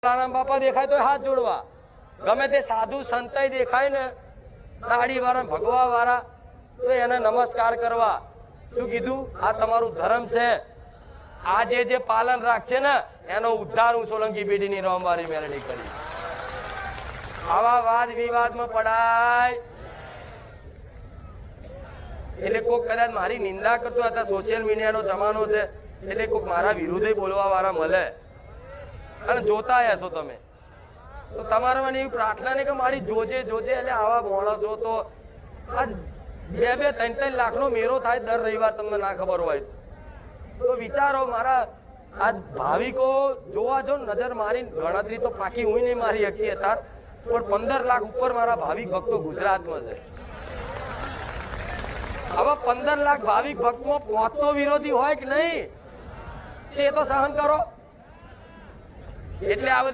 જલારામ બાપા દેખાય તો હાથ જોડવા, ગમે તે સાધુ સંતય દેખાય ને દાઢી વાળા ભગવા વાળા તો એને નમસ્કાર કરવા. શું કીધું? આ તમારું ધર્મ છે. આ જે પાલન રાખશે ને એનો ઉદ્ધાર હું સોલંકી પેઢીની રોમવારી મેલડી કરી. આવા વાદ વિવાદમાં પડાય એટલે કોક કદાચ મારી નિંદા કરતો હતા. સોશિયલ મીડિયાનો જમાનો છે એટલે કોક મારા વિરુદ્ધ બોલવા વાળા મળે અને જોતા હશો તમે તો તમારે મને એવી પ્રાર્થના નહીં કે મારી જોજે એટલે આવા માણસો તો આજ 2-3 લાખનો મેરો થાય દર રવિવાર, તમને ના ખબર હોય તો વિચારો. મારા આ ભાવિકો જોવા જો નજર મારી ગણતરી તો પાકી હું નહીં મારી શકી અત્યાર, પણ 15 લાખ ઉપર મારા ભાવિક ભક્તો ગુજરાતમાં છે. હવે 15 લાખ ભાવિક ભક્તમાં 5 તો વિરોધી હોય કે નહીં એ તો સહન કરો. એટલે આ